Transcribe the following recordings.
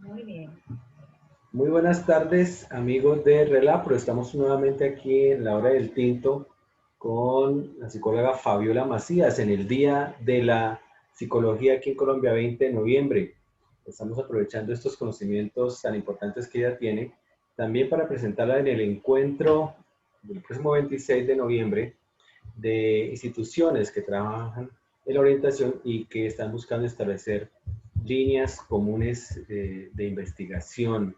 Muy bien. Muy buenas tardes, amigos de Relapro. Estamos nuevamente aquí en la hora del tinto con la psicóloga Fabiola Macías en el Día de la Psicología aquí en Colombia, 20 de noviembre. Estamos aprovechando estos conocimientos tan importantes que ella tiene, también para presentarla en el encuentro del próximo 26 de noviembre de instituciones que trabajan en la orientación y que están buscando establecer líneas comunes de investigación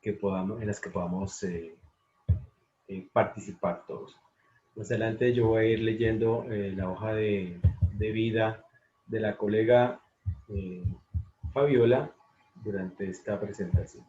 en las que podamos participar todos. Más adelante yo voy a ir leyendo la hoja de vida de la colega eh, Fabiola durante esta presentación.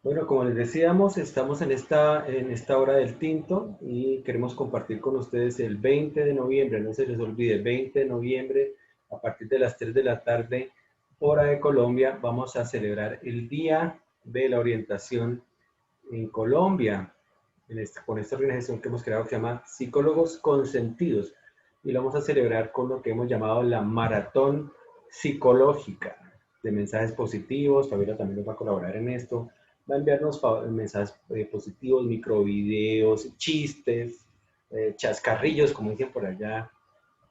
Bueno, como les decíamos, estamos en esta hora del tinto y queremos compartir con ustedes el 20 de noviembre, no se les olvide, 20 de noviembre a partir de las 3 de la tarde, hora de Colombia, vamos a celebrar el Día de la Orientación en Colombia, con esta organización que hemos creado que se llama Psicólogos Consentidos y lo vamos a celebrar con lo que hemos llamado la Maratón Psicológica de mensajes positivos. Fabiola también nos va a colaborar en esto, va a enviarnos mensajes positivos, microvideos, chistes, chascarrillos, como dicen por allá,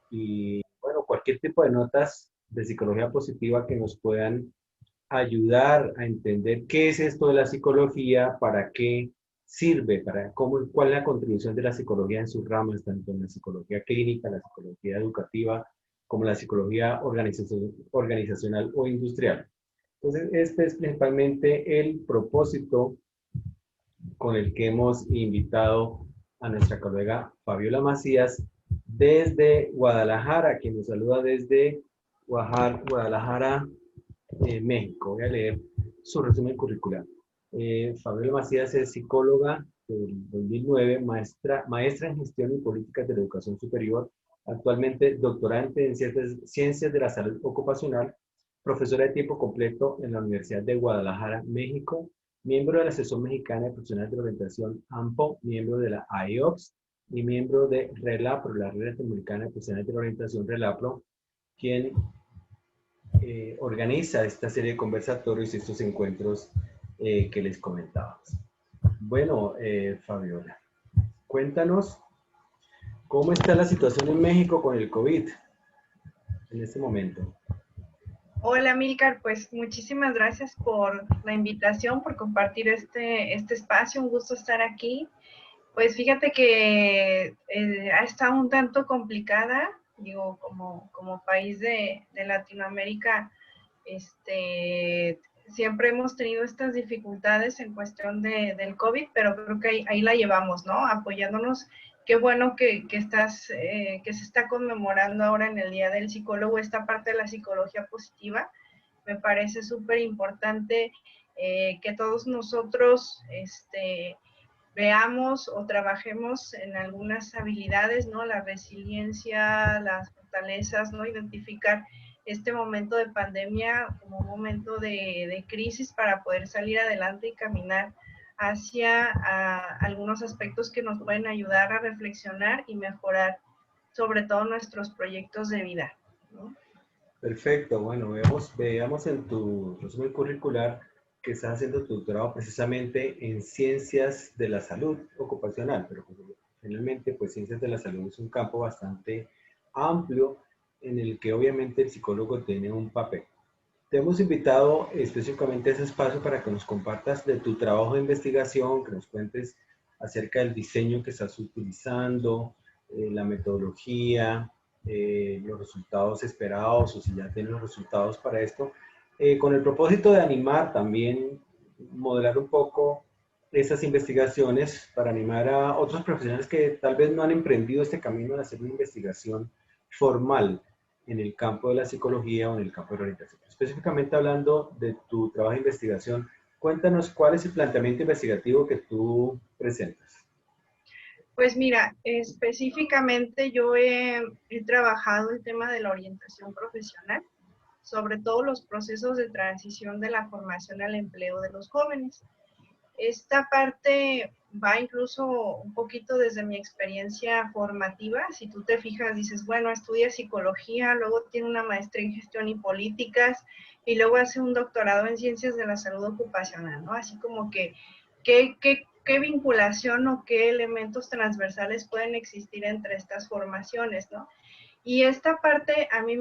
y bueno, cualquier tipo de notas de psicología positiva que nos puedan ayudar a entender qué es esto de la psicología, para qué sirve, cuál es la contribución de la psicología en sus ramas, tanto en la psicología clínica, la psicología educativa, como la psicología organizacional o industrial. Entonces, este es principalmente el propósito con el que hemos invitado a nuestra colega Fabiola Macías desde Guadalajara, quien nos saluda desde Guadalajara, México. Voy a leer su resumen curricular. Fabiola Macías es psicóloga del 2009, maestra en gestión y políticas de la educación superior, actualmente doctorante en ciencias de la salud ocupacional, profesora de tiempo completo en la Universidad de Guadalajara, México, miembro de la Asociación Mexicana de Profesionales de Orientación, AMPO, miembro de la IOPS y miembro de RELAPRO, la Red Latinoamericana de Profesionales de la Orientación, RELAPRO, quien organiza esta serie de conversatorios y estos encuentros que les comentábamos. Bueno, Fabiola, cuéntanos cómo está la situación en México con el COVID en este momento. Hola, Milcar, pues muchísimas gracias por la invitación, por compartir este espacio. Un gusto estar aquí. Pues fíjate que ha estado un tanto complicada, digo, como país de Latinoamérica, siempre hemos tenido estas dificultades en cuestión del COVID, pero creo que ahí la llevamos, ¿no? Apoyándonos. Qué bueno que se está conmemorando ahora en el Día del Psicólogo esta parte de la psicología positiva. Me parece súper importante que todos nosotros veamos o trabajemos en algunas habilidades, ¿no? La resiliencia, las fortalezas, ¿no? Identificar este momento de pandemia como un momento de crisis para poder salir adelante y caminar hacia algunos aspectos que nos pueden ayudar a reflexionar y mejorar sobre todo nuestros proyectos de vida, ¿no? Perfecto, bueno, veamos en tu resumen curricular que estás haciendo tu doctorado precisamente en ciencias de la salud ocupacional, pero finalmente pues ciencias de la salud es un campo bastante amplio en el que obviamente el psicólogo tiene un papel. Te hemos invitado específicamente a ese espacio para que nos compartas de tu trabajo de investigación, que nos cuentes acerca del diseño que estás utilizando, la metodología, los resultados esperados o si ya tienes los resultados para esto, con el propósito de animar también, modelar un poco esas investigaciones para animar a otros profesionales que tal vez no han emprendido este camino de hacer una investigación formal en el campo de la psicología o en el campo de la orientación. Específicamente hablando de tu trabajo de investigación, cuéntanos cuál es el planteamiento investigativo que tú presentas. Pues mira, específicamente yo he trabajado el tema de la orientación profesional, sobre todo los procesos de transición de la formación al empleo de los jóvenes. Esta parte va incluso un poquito desde mi experiencia formativa. Si tú te fijas, dices, bueno, estudia psicología, luego tiene una maestría en gestión y políticas, y luego hace un doctorado en ciencias de la salud ocupacional, ¿no? Así como que, ¿qué vinculación o qué elementos transversales pueden existir entre estas formaciones, ¿no? Y esta parte a mí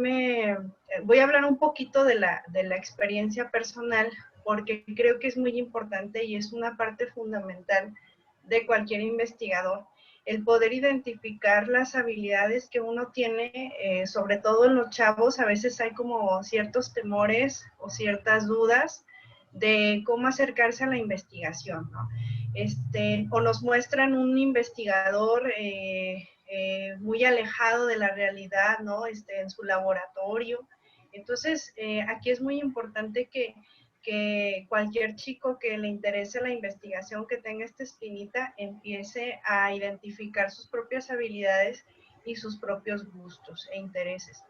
voy a hablar un poquito de la experiencia personal, porque creo que es muy importante y es una parte fundamental de cualquier investigador, el poder identificar las habilidades que uno tiene, sobre todo en los chavos. A veces hay como ciertos temores o ciertas dudas de cómo acercarse a la investigación, ¿no? O nos muestran un investigador muy alejado de la realidad, ¿no? En su laboratorio. Entonces, aquí es muy importante que cualquier chico que le interese la investigación, que tenga esta espinita, empiece a identificar sus propias habilidades y sus propios gustos e intereses.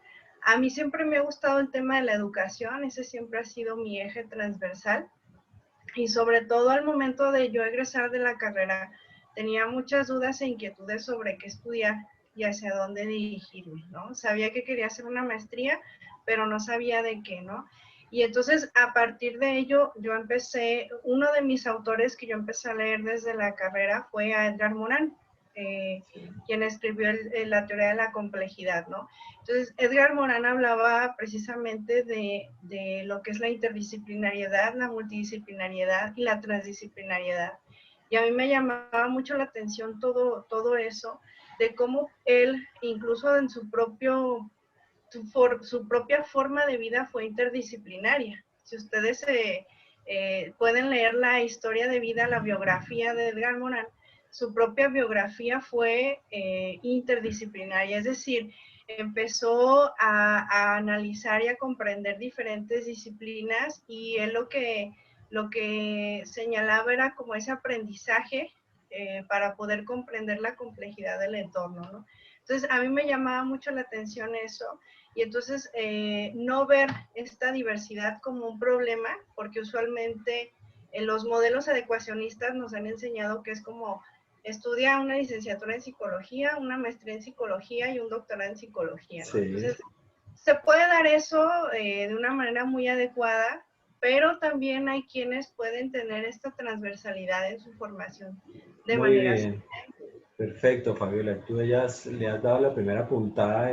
A mí siempre me ha gustado el tema de la educación, ese siempre ha sido mi eje transversal, y sobre todo al momento de yo egresar de la carrera, tenía muchas dudas e inquietudes sobre qué estudiar y hacia dónde dirigirme, ¿no? Sabía que quería hacer una maestría, pero no sabía de qué, ¿no? Y entonces, a partir de ello, yo empecé, uno de mis autores que yo empecé a leer desde la carrera fue a Edgar Morin, quien escribió la teoría de la complejidad, ¿no? Entonces, Edgar Morin hablaba precisamente de lo que es la interdisciplinariedad, la multidisciplinariedad y la transdisciplinariedad. Y a mí me llamaba mucho la atención todo eso, de cómo él, incluso en su propia forma de vida fue interdisciplinaria. Si ustedes pueden leer la historia de vida, la biografía de Edgar Morin, su propia biografía fue interdisciplinaria, es decir, empezó a analizar y a comprender diferentes disciplinas, y él lo que señalaba era como ese aprendizaje para poder comprender la complejidad del entorno, ¿no? Entonces, a mí me llamaba mucho la atención eso, y entonces no ver esta diversidad como un problema, porque usualmente los modelos adecuacionistas nos han enseñado que es como estudia una licenciatura en psicología, una maestría en psicología y un doctorado en psicología, ¿no? Sí. Entonces, se puede dar eso de una manera muy adecuada, pero también hay quienes pueden tener esta transversalidad en su formación de Muy manera. bien, perfecto, Fabiola. Tú le has dado la primera puntada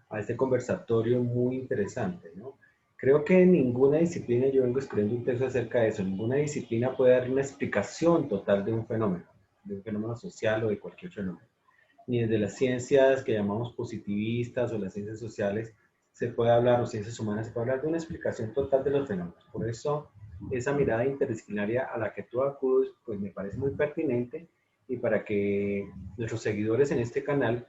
a este conversatorio muy interesante, ¿no? Creo que ninguna disciplina, yo vengo escribiendo un texto acerca de eso, ninguna disciplina puede dar una explicación total de un fenómeno social o de cualquier fenómeno. Ni desde las ciencias que llamamos positivistas o las ciencias sociales se puede hablar, o ciencias humanas, se puede hablar de una explicación total de los fenómenos. Por eso, esa mirada interdisciplinaria a la que tú acudes, pues me parece muy pertinente, y para que nuestros seguidores en este canal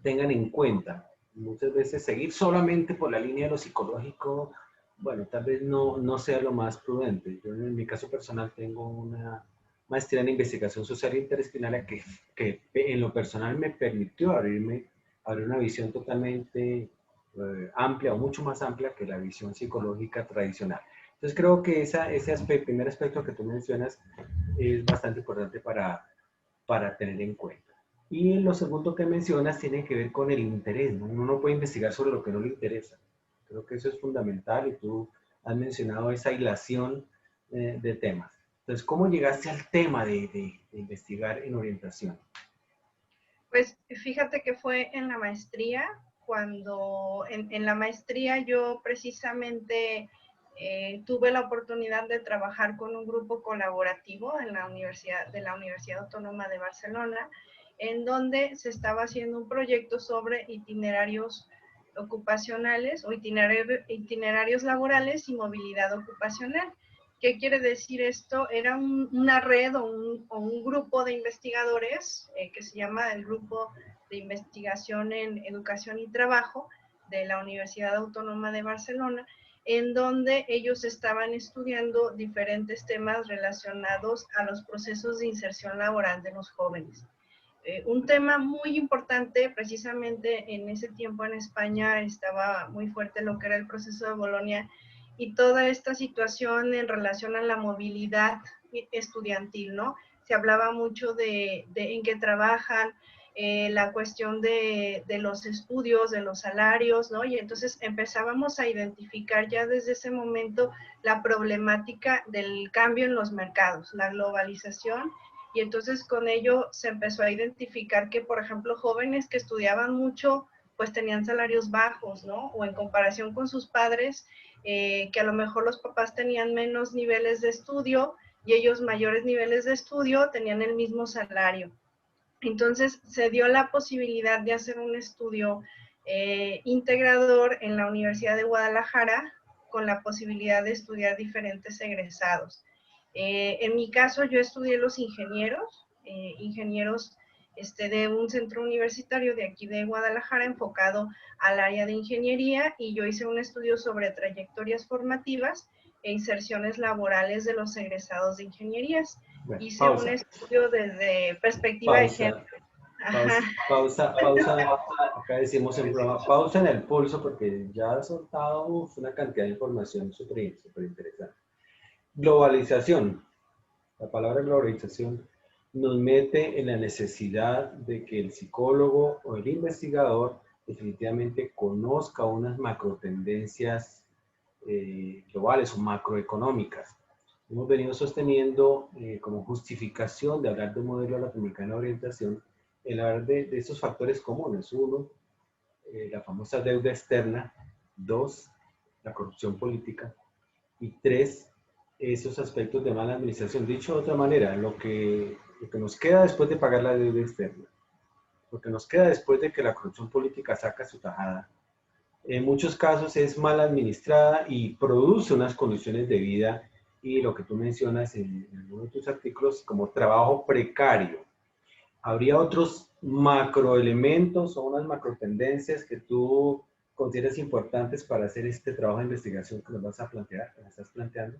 tengan en cuenta, muchas veces seguir solamente por la línea de lo psicológico, bueno, tal vez no sea lo más prudente. Yo en mi caso personal tengo una maestría en investigación social interdisciplinaria que en lo personal me permitió abrir una visión totalmente amplia o mucho más amplia que la visión psicológica tradicional. Entonces creo que ese primer aspecto que tú mencionas es bastante importante para tener en cuenta. Y lo segundo que mencionas tiene que ver con el interés, ¿no? Uno no puede investigar sobre lo que no le interesa. Creo que eso es fundamental, y tú has mencionado esa hilación de temas. Entonces, ¿cómo llegaste al tema de investigar en orientación? Pues fíjate que fue en la maestría, cuando en la maestría yo precisamente tuve la oportunidad de trabajar con un grupo colaborativo en de la Universidad Autónoma de Barcelona, en donde se estaba haciendo un proyecto sobre itinerarios ocupacionales o itinerarios laborales y movilidad ocupacional. ¿Qué quiere decir esto? Era una red o un grupo de investigadores que se llama el Grupo de Investigación en Educación y Trabajo de la Universidad Autónoma de Barcelona, en donde ellos estaban estudiando diferentes temas relacionados a los procesos de inserción laboral de los jóvenes. Un tema muy importante, precisamente en ese tiempo en España estaba muy fuerte lo que era el proceso de Bolonia, y toda esta situación en relación a la movilidad estudiantil, ¿no? Se hablaba mucho de en qué trabajan, la cuestión de los estudios, de los salarios, ¿no? Y entonces empezábamos a identificar ya desde ese momento la problemática del cambio en los mercados, la globalización, y entonces con ello se empezó a identificar que, por ejemplo, jóvenes que estudiaban mucho, pues tenían salarios bajos, ¿no? O en comparación con sus padres, que a lo mejor los papás tenían menos niveles de estudio y ellos mayores niveles de estudio tenían el mismo salario. Entonces se dio la posibilidad de hacer un estudio integrador en la Universidad de Guadalajara con la posibilidad de estudiar diferentes egresados. En mi caso yo estudié los ingenieros de un centro universitario de aquí de Guadalajara enfocado al área de ingeniería, y yo hice un estudio sobre trayectorias formativas e inserciones laborales de los egresados de ingenierías. Bueno, Hice un pausa, estudio desde perspectiva de género. pausa, Ajá. pausa. Acá decimos en programa, pausa en el pulso porque ya ha soltado una cantidad de información súper interesante. Globalización. La palabra globalización nos mete en la necesidad de que el psicólogo o el investigador definitivamente conozca unas macro tendencias globales o macroeconómicas. Hemos venido sosteniendo como justificación de hablar de un modelo latinoamericano de orientación, el hablar de estos factores comunes. Uno, la famosa deuda externa. Dos, la corrupción política. Y tres, esos aspectos de mala administración. Dicho de otra manera, lo que nos queda después de pagar la deuda externa, lo que nos queda después de que la corrupción política saca su tajada, en muchos casos es mal administrada y produce unas condiciones de vida y lo que tú mencionas en uno de tus artículos como trabajo precario. ¿Habría otros macroelementos o unas macrotendencias que tú consideras importantes para hacer este trabajo de investigación que nos vas a plantear, que nos estás planteando?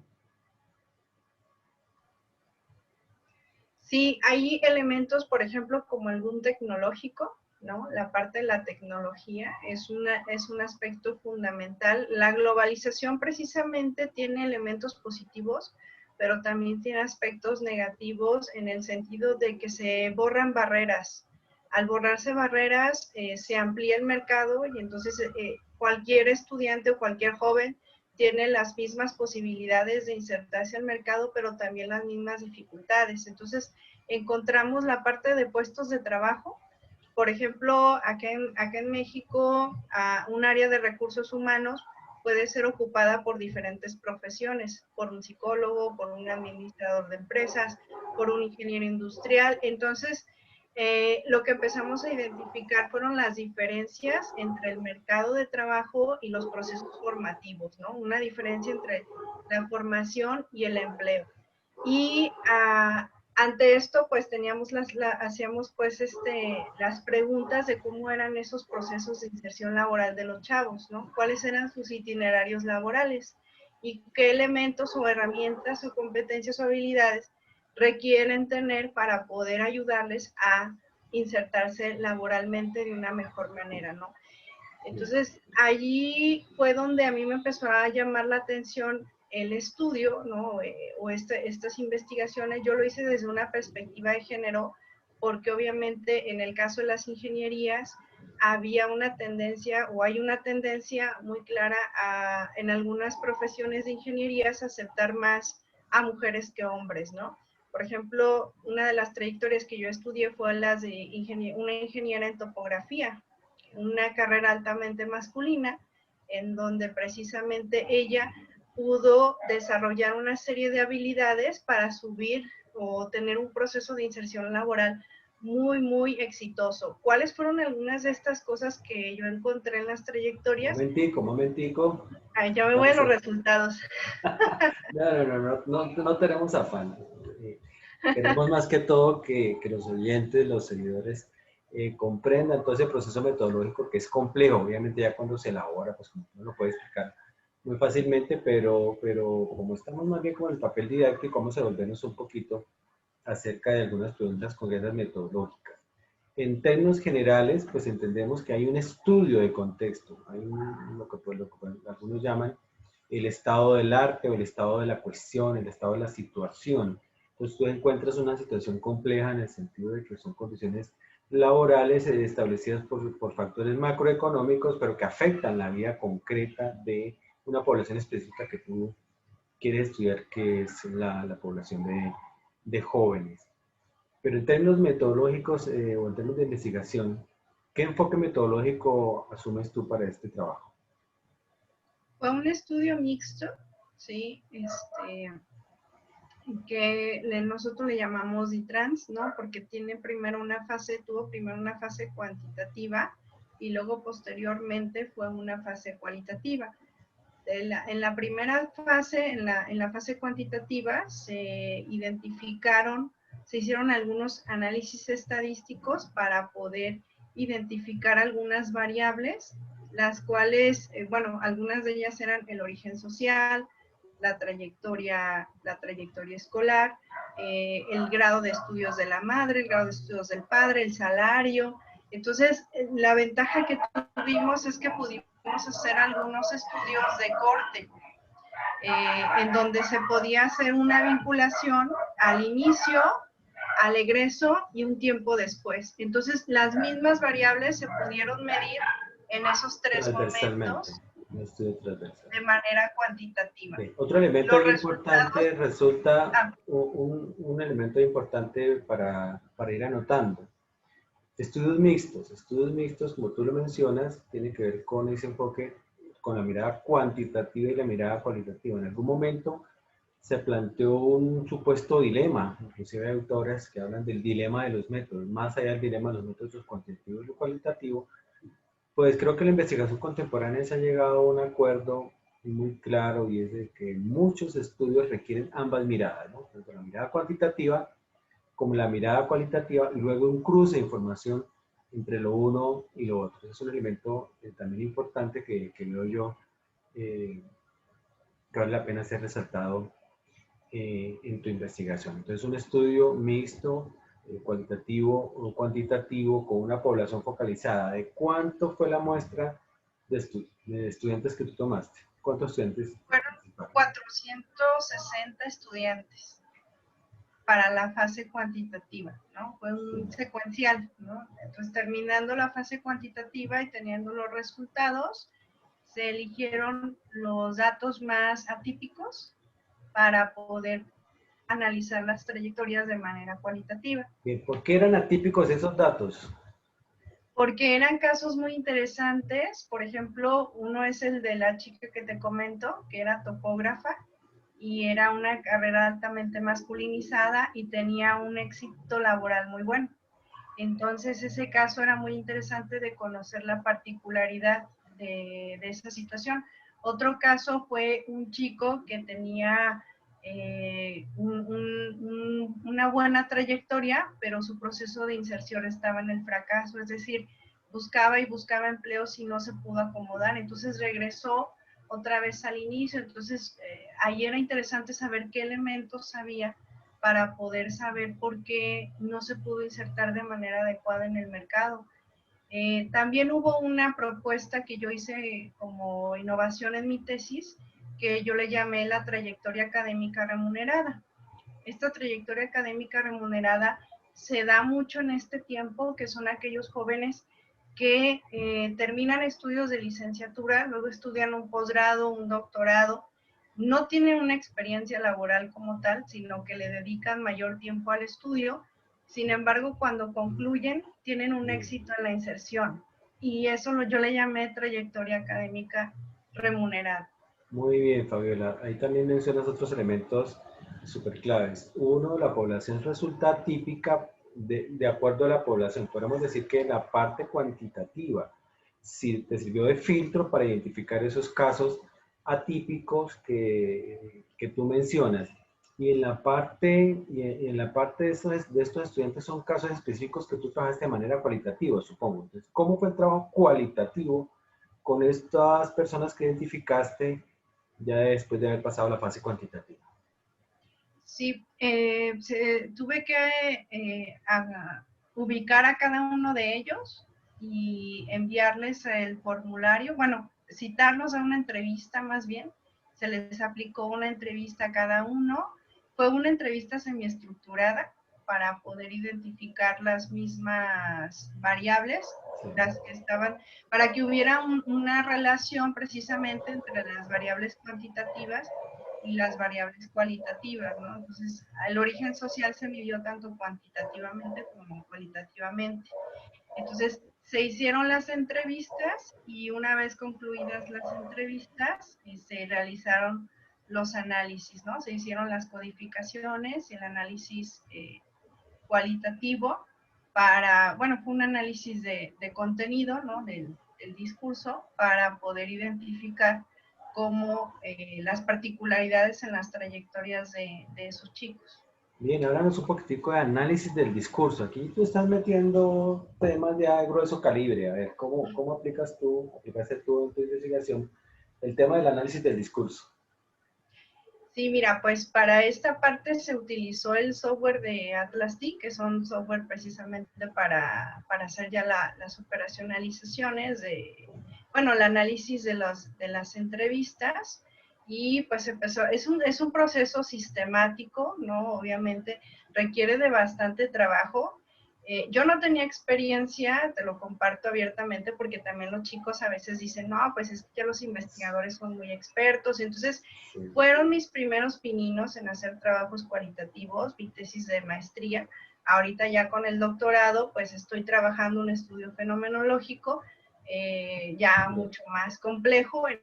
Sí, hay elementos, por ejemplo, como el boom tecnológico, ¿no? La parte de la tecnología es un aspecto fundamental. La globalización precisamente tiene elementos positivos, pero también tiene aspectos negativos en el sentido de que se borran barreras. Al borrarse barreras, se amplía el mercado y entonces cualquier estudiante o cualquier joven tiene las mismas posibilidades de insertarse al mercado, pero también las mismas dificultades. Entonces, encontramos la parte de puestos de trabajo. Por ejemplo, acá en México, un área de recursos humanos puede ser ocupada por diferentes profesiones, por un psicólogo, por un administrador de empresas, por un ingeniero industrial. Entonces, lo que empezamos a identificar fueron las diferencias entre el mercado de trabajo y los procesos formativos, ¿no? Una diferencia entre la formación y el empleo. Y ante esto, pues teníamos hacíamos pues las preguntas de cómo eran esos procesos de inserción laboral de los chavos, ¿no? ¿Cuáles eran sus itinerarios laborales? Y qué elementos o herramientas o competencias o habilidades requieren tener para poder ayudarles a insertarse laboralmente de una mejor manera, ¿no? Entonces, allí fue donde a mí me empezó a llamar la atención el estudio, ¿no? Estas investigaciones. Yo lo hice desde una perspectiva de género, porque obviamente en el caso de las ingenierías había una tendencia o hay una tendencia muy clara en algunas profesiones de ingenierías a aceptar más a mujeres que hombres, ¿no? Por ejemplo, una de las trayectorias que yo estudié fue las de una ingeniera en topografía, una carrera altamente masculina, en donde precisamente ella pudo desarrollar una serie de habilidades para subir o tener un proceso de inserción laboral muy, muy exitoso. ¿Cuáles fueron algunas de estas cosas que yo encontré en las trayectorias? Momentico. Ay, ya me voy a los resultados. No tenemos afán. Queremos más que todo que los oyentes, los seguidores, comprendan todo ese proceso metodológico que es complejo. Obviamente ya cuando se elabora, pues no lo puede explicar muy fácilmente, pero como estamos más bien con el papel didáctico, vamos a volvernos un poquito acerca de algunas preguntas concretas metodológicas. En términos generales, pues entendemos que hay un estudio de contexto, hay lo que algunos llaman el estado del arte o el estado de la cuestión, el estado de la situación. Entonces tú encuentras una situación compleja en el sentido de que son condiciones laborales establecidas por factores macroeconómicos, pero que afectan la vida concreta de una población específica que tú quieres estudiar, que es la población de jóvenes. Pero en términos metodológicos o en términos de investigación, ¿qué enfoque metodológico asumes tú para este trabajo? Fue un estudio mixto, ¿sí? Que nosotros le llamamos DITRANS, ¿no? Porque tuvo primero una fase cuantitativa y luego posteriormente fue una fase cualitativa. En la primera fase, en la fase cuantitativa, se hicieron algunos análisis estadísticos para poder identificar algunas variables, las cuales, bueno, algunas de ellas eran el origen social, la trayectoria escolar, el grado de estudios de la madre, el grado de estudios del padre, el salario. Entonces, la ventaja que tuvimos es que pudimos hacer algunos estudios de corte, en donde se podía hacer una vinculación al inicio, al egreso y un tiempo después. Entonces, las mismas variables se pudieron medir en esos tres Transversalmente, momentos un estudio transversal. de manera cuantitativa. Okay. Otro elemento Los ahí resultados, importante resulta un elemento importante para ir anotando. Estudios mixtos, como tú lo mencionas, tienen que ver con ese enfoque, con la mirada cuantitativa y la mirada cualitativa. En algún momento se planteó un supuesto dilema, inclusive hay autores que hablan del dilema de los métodos, más allá del dilema de los métodos cuantitativos y lo cualitativo. Pues creo que la investigación contemporánea se ha llegado a un acuerdo muy claro y es de que muchos estudios requieren ambas miradas, ¿no? Tanto la mirada cuantitativa como la mirada cualitativa y luego un cruce de información entre lo uno y lo otro. Es un elemento también importante que veo yo que vale la pena ser resaltado en tu investigación. Entonces, un estudio mixto, cualitativo o cuantitativo con una población focalizada. ¿De cuánto fue la muestra de estudiantes que tú tomaste? ¿Cuántos estudiantes fueron participaron? 460 estudiantes para la fase cuantitativa, ¿no? Fue Sí. un secuencial, ¿no? Entonces, terminando la fase cuantitativa y teniendo los resultados, se eligieron los datos más atípicos para poder analizar las trayectorias de manera cualitativa. Bien, ¿por qué eran atípicos esos datos? Porque eran casos muy interesantes. Por ejemplo, uno es el de la chica que te comento, que era topógrafa y era una carrera altamente masculinizada y tenía un éxito laboral muy bueno. Entonces, ese caso era muy interesante de conocer la particularidad de esa situación. Otro caso fue un chico que tenía una buena trayectoria, pero su proceso de inserción estaba en el fracaso, es decir, buscaba y buscaba empleos y no se pudo acomodar, entonces regresó otra vez al inicio. Entonces, ahí era interesante saber qué elementos había para poder saber por qué no se pudo insertar de manera adecuada en el mercado. También hubo una propuesta que yo hice como innovación en mi tesis, que yo le llamé la trayectoria académica remunerada. Esta trayectoria académica remunerada se da mucho en este tiempo, que son aquellos jóvenes que terminan estudios de licenciatura, luego estudian un posgrado, un doctorado, no tienen una experiencia laboral como tal, sino que le dedican mayor tiempo al estudio. Sin embargo, cuando concluyen, tienen un éxito en la inserción. Y eso yo le llamé trayectoria académica remunerada. Muy bien, Fabiola. Ahí también mencionas otros elementos súper claves. Uno, la población resulta típica de acuerdo a la población. Podemos decir que la parte cuantitativa si te sirvió de filtro para identificar esos casos atípicos que tú mencionas. Y en la parte de estos estudiantes son casos específicos que tú trabajaste de manera cualitativa, supongo. Entonces, ¿cómo fue el trabajo cualitativo con estas personas que identificaste ya después de haber pasado la fase cuantitativa? Sí, tuve que ubicar a cada uno de ellos y enviarles el formulario, bueno, citarlos a una entrevista más bien. Se les aplicó una entrevista a cada uno fue una entrevista semiestructurada para poder identificar las mismas variables, las que estaban, para que hubiera una relación precisamente entre las variables cuantitativas y las variables cualitativas, ¿no? Entonces, el origen social se midió tanto cuantitativamente como cualitativamente. Entonces, se hicieron las entrevistas y una vez concluidas las entrevistas, se realizaron los análisis, ¿no? Se hicieron las codificaciones y el análisis cualitativo para, bueno, fue un análisis de contenido, ¿no? Del discurso para poder identificar cómo las particularidades en las trayectorias de esos chicos. Bien, háblanos un poquitico de análisis del discurso. Aquí tú estás metiendo temas de grueso calibre. A ver, ¿cómo aplicaste tú en tu investigación el tema del análisis del discurso? Sí, mira, pues para esta parte se utilizó el software de Atlas D, que son software precisamente para hacer ya las operacionalizaciones bueno, el análisis de las entrevistas. Y pues empezó, es un proceso sistemático, ¿no? Obviamente requiere de bastante trabajo. Yo no tenía experiencia, te lo comparto abiertamente, porque también los chicos a veces dicen, no, pues es que los investigadores son muy expertos. Entonces, fueron mis primeros pininos en hacer trabajos cualitativos, mi tesis de maestría. Ahorita ya con el doctorado, pues estoy trabajando un estudio fenomenológico, ya mucho más complejo. En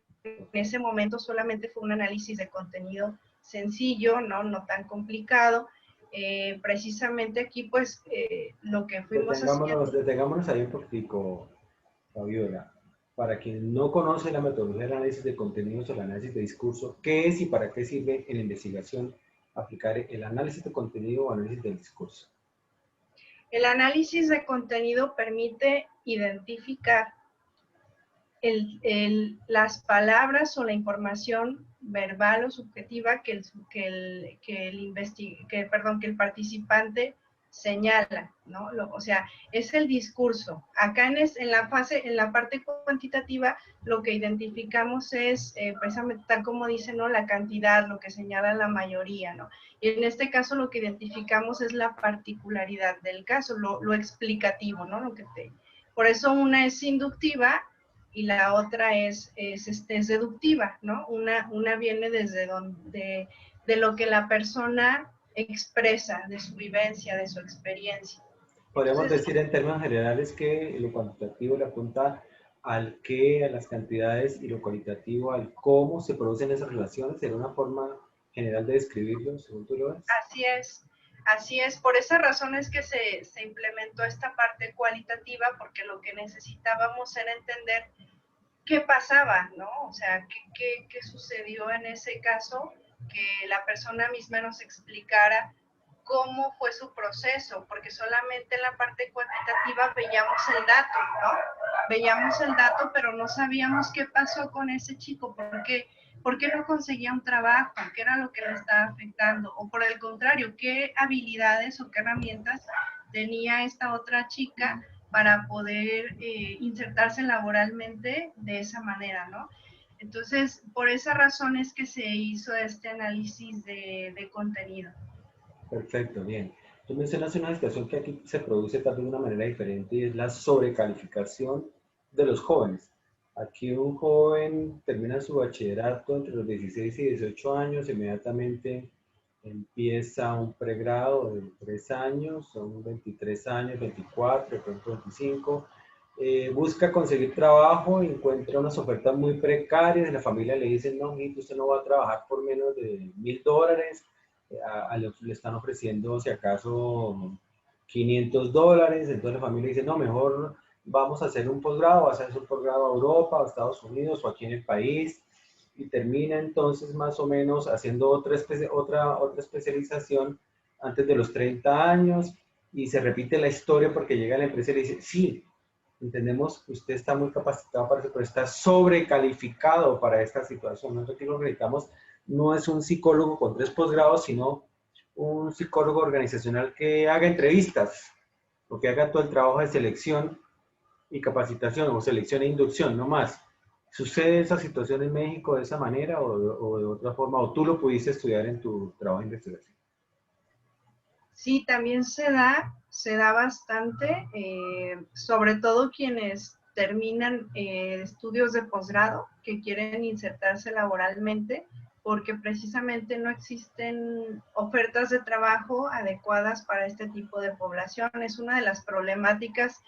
ese momento solamente fue un análisis de contenido sencillo, no tan complicado. Precisamente aquí, pues, lo que fuimos haciendo... Detengámonos ahí un poquitico, Fabiola. Para quien no conoce la metodología del análisis de contenidos o el análisis de discurso, ¿qué es y para qué sirve en la investigación aplicar el análisis de contenido o análisis del discurso? El análisis de contenido permite identificar las palabras o la información verbal o subjetiva que el participante señala, ¿no? O sea, es el discurso. Acá en la parte cuantitativa, lo que identificamos es precisamente tal como dice, ¿no? La cantidad, lo que señala la mayoría, ¿no? Y en este caso lo que identificamos es la particularidad del caso, lo explicativo, ¿no? Por eso una es inductiva y la otra es deductiva, ¿no? Una viene desde de lo que la persona expresa, de su vivencia, de su experiencia. Podríamos decir en términos generales que lo cuantitativo le apunta al qué, a las cantidades, y lo cualitativo al cómo se producen esas relaciones. ¿Sería una forma general de describirlo, según tú lo ves? Así es. Por esa razón es que se implementó esta parte cualitativa, porque lo que necesitábamos era entender qué pasaba, ¿no? O sea, qué sucedió en ese caso, que la persona misma nos explicara cómo fue su proceso, porque solamente en la parte cuantitativa veíamos el dato, ¿no? Veíamos el dato, pero no sabíamos qué pasó con ese chico, por qué no conseguía un trabajo, qué era lo que le estaba afectando, o por el contrario, qué habilidades o qué herramientas tenía esta otra chica para poder insertarse laboralmente de esa manera, ¿no? Entonces, por esa razón es que se hizo este análisis de contenido. Perfecto, bien. Tú mencionas una situación que aquí se produce tal vez de una manera diferente, y es la sobrecalificación de los jóvenes. Aquí un joven termina su bachillerato entre los 16 y 18 años, inmediatamente empieza un pregrado de 3 años, son 23 años, 24, de pronto 25, busca conseguir trabajo, encuentra unas ofertas muy precarias, la familia le dice, no, mijito, usted no va a trabajar por menos de $1,000, le están ofreciendo si acaso $500, entonces la familia dice, no, mejor vamos a hacer un posgrado, vas a hacer un posgrado a Europa, a Estados Unidos o aquí en el país, y termina entonces más o menos haciendo otra especialización antes de los 30 años, y se repite la historia porque llega a la empresa y le dice, sí, entendemos que usted está muy capacitado para eso, pero está sobrecalificado para esta situación. Nosotros aquí lo que necesitamos no es un psicólogo con 3 posgrados, sino un psicólogo organizacional que haga entrevistas o que haga todo el trabajo de selección y capacitación, o selección e inducción, no más. ¿Sucede esa situación en México de esa manera o de otra forma? ¿O tú lo pudiste estudiar en tu trabajo de investigación? Sí, también se da bastante, sobre todo quienes terminan estudios de posgrado que quieren insertarse laboralmente, porque precisamente no existen ofertas de trabajo adecuadas para este tipo de población. Es una de las problemáticas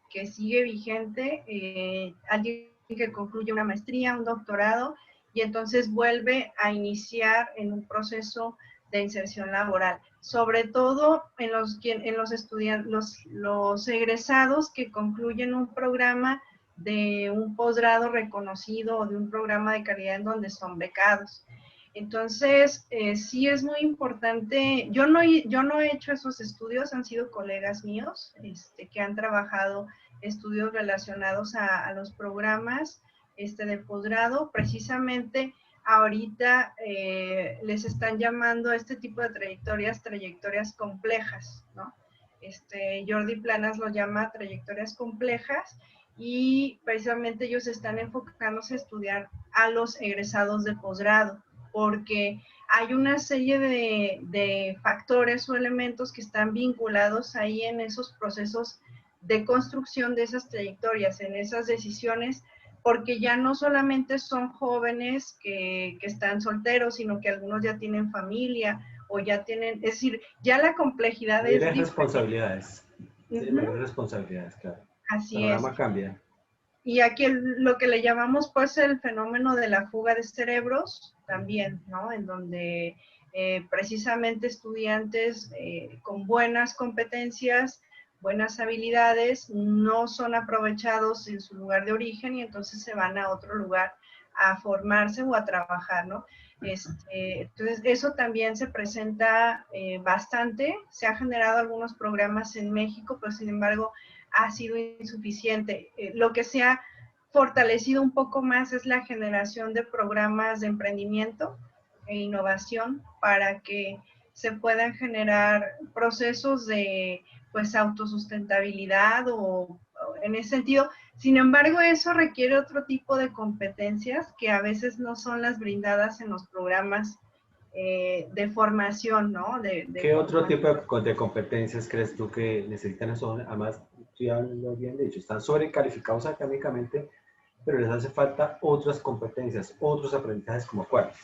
que sigue vigente. Alguien que concluye una maestría, un doctorado, y entonces vuelve a iniciar en un proceso de inserción laboral, sobre todo en los estudiantes, los egresados que concluyen un programa de un posgrado reconocido o de un programa de calidad en donde son becados. Entonces, sí es muy importante. Yo no he hecho esos estudios, han sido colegas míos que han trabajado estudios relacionados a los programas de posgrado. Precisamente ahorita les están llamando a este tipo de trayectorias complejas, ¿no? Jordi Planas lo llama trayectorias complejas, y precisamente ellos están enfocándose a estudiar a los egresados de posgrado, porque hay una serie de factores o elementos que están vinculados ahí en esos procesos de construcción de esas trayectorias, en esas decisiones, porque ya no solamente son jóvenes que están solteros, sino que algunos ya tienen familia o ya tienen, es decir, ya la complejidad es Mayores diferente. responsabilidades. Sí, mayores responsabilidades, claro. El Así es. panorama cambia. Y aquí lo que le llamamos pues el fenómeno de la fuga de cerebros también, ¿no? En donde precisamente estudiantes con buenas competencias, buenas habilidades, no son aprovechados en su lugar de origen y entonces se van a otro lugar a formarse o a trabajar, ¿no? Entonces, eso también se presenta bastante. Se han generado algunos programas en México, pero sin embargo ha sido insuficiente. Lo que se ha fortalecido un poco más es la generación de programas de emprendimiento e innovación para que se puedan generar procesos de pues autosustentabilidad o en ese sentido. Sin embargo, eso requiere otro tipo de competencias que a veces no son las brindadas en los programas de formación, ¿no? ¿Qué otro Formación. tipo de competencias crees tú que necesitan eso? Además, tú ya lo habían dicho, están sobrecalificados académicamente, pero les hace falta otras competencias, otros aprendizajes como cuáles.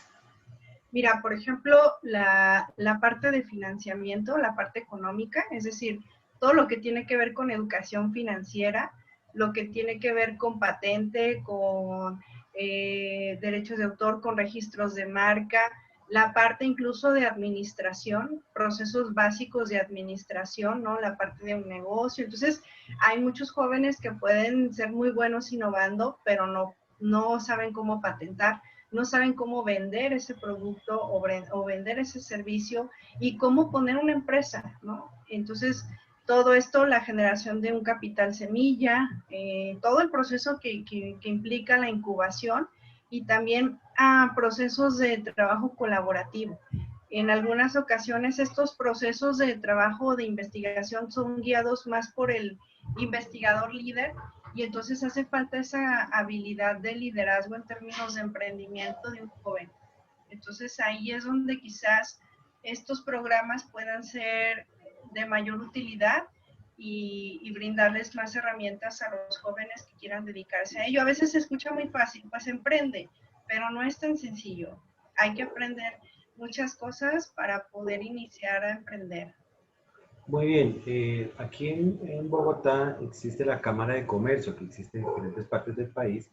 Mira, por ejemplo, la parte de financiamiento, la parte económica, es decir, todo lo que tiene que ver con educación financiera, lo que tiene que ver con patente, con derechos de autor, con registros de marca, la parte incluso de administración, procesos básicos de administración, ¿no? La parte de un negocio. Entonces, hay muchos jóvenes que pueden ser muy buenos innovando, pero no saben cómo patentar, no saben cómo vender ese producto o vender ese servicio y cómo poner una empresa, ¿no? Entonces, todo esto, la generación de un capital semilla, todo el proceso que implica la incubación y también procesos de trabajo colaborativo. En algunas ocasiones estos procesos de trabajo de investigación son guiados más por el investigador líder, y entonces hace falta esa habilidad de liderazgo en términos de emprendimiento de un joven. Entonces ahí es donde quizás estos programas puedan ser de mayor utilidad y brindarles más herramientas a los jóvenes que quieran dedicarse a ello. A veces se escucha muy fácil, pues emprende, pero no es tan sencillo. Hay que aprender muchas cosas para poder iniciar a emprender. Muy bien, aquí en Bogotá existe la Cámara de Comercio, que existe en diferentes partes del país,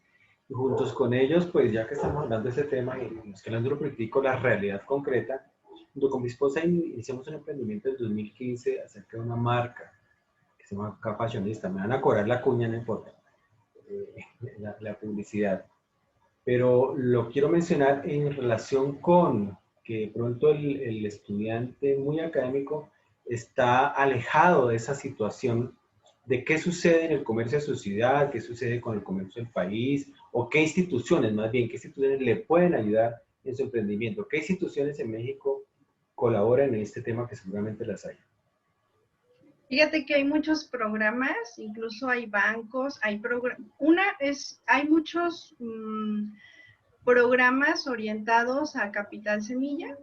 y juntos con ellos, pues ya que estamos hablando de ese tema y mezclando lo político, la realidad concreta, junto con mi esposa iniciamos un emprendimiento en el 2015 acerca de una marca que se llama Capaccionista. Me van a cobrar la cuña, no importa, la publicidad. Pero lo quiero mencionar en relación con que de pronto el estudiante muy académico está alejado de esa situación de qué sucede en el comercio de su ciudad, qué sucede con el comercio del país, o qué instituciones, más bien, qué instituciones le pueden ayudar en su emprendimiento, qué instituciones en México colaboran en este tema que seguramente las hay. Fíjate que hay muchos programas, incluso hay bancos, hay muchos programas orientados a capital semilla,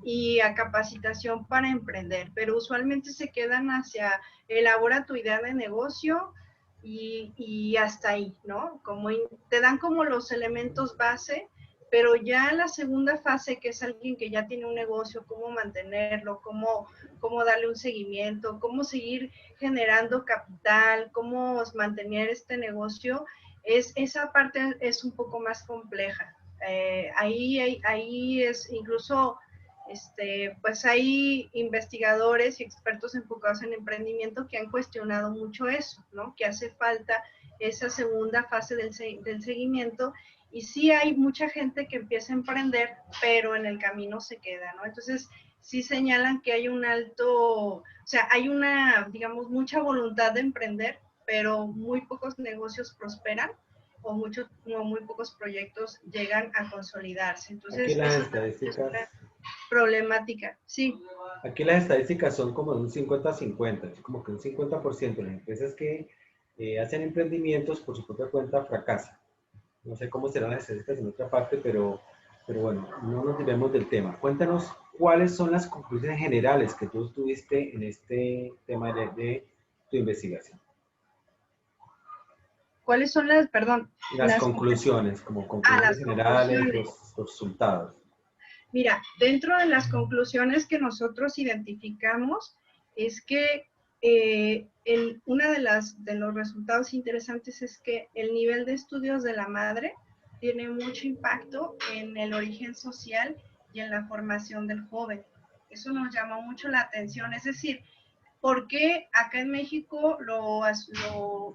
y a capacitación para emprender, pero usualmente se quedan hacia elabora tu idea de negocio y hasta ahí, ¿no? Como te dan como los elementos base, pero ya la segunda fase, que es alguien que ya tiene un negocio, cómo mantenerlo, cómo darle un seguimiento, cómo seguir generando capital, cómo mantener este negocio, esa parte es un poco más compleja. Ahí es incluso, pues hay investigadores y expertos enfocados en emprendimiento que han cuestionado mucho eso, ¿no? Que hace falta esa segunda fase del seguimiento. Y sí hay mucha gente que empieza a emprender, pero en el camino se queda, ¿no? Entonces, sí señalan que hay un alto, o sea, hay una, digamos, mucha voluntad de emprender, pero muy pocos negocios prosperan o muy pocos proyectos llegan a consolidarse. Aquí Entonces, las eso es estadísticas, una problemática, sí. aquí las estadísticas son como de un 50-50, es como que un 50% de las empresas que hacen emprendimientos por su propia cuenta fracasan. No sé cómo serán las estadísticas en otra parte, pero bueno, no nos desviemos del tema. Cuéntanos cuáles son las conclusiones generales que tú tuviste en este tema de tu investigación. ¿Cuáles son las, perdón, Las conclusiones, como conclusiones las generales, conclusiones? los resultados. Mira, dentro de las conclusiones que nosotros identificamos es que uno de los resultados interesantes es que el nivel de estudios de la madre tiene mucho impacto en el origen social y en la formación del joven. Eso nos llamó mucho la atención. Es decir, ¿por qué acá en México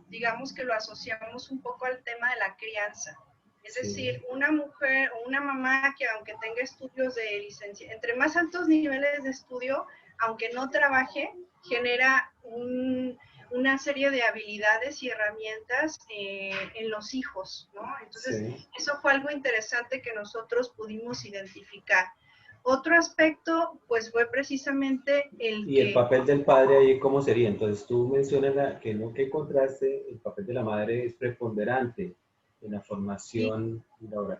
digamos que lo asociamos un poco al tema de la crianza? Es decir, Sí. una mujer o una mamá que aunque tenga estudios de licencia, entre más altos niveles de estudio, aunque no trabaje, genera una serie de habilidades y herramientas en los hijos, ¿no? Entonces, Sí. eso fue algo interesante que nosotros pudimos identificar. Otro aspecto, pues fue precisamente el Y el que papel del padre ahí, ¿cómo sería? Entonces tú mencionas que no que encontraste, el papel de la madre es preponderante en la sí, formación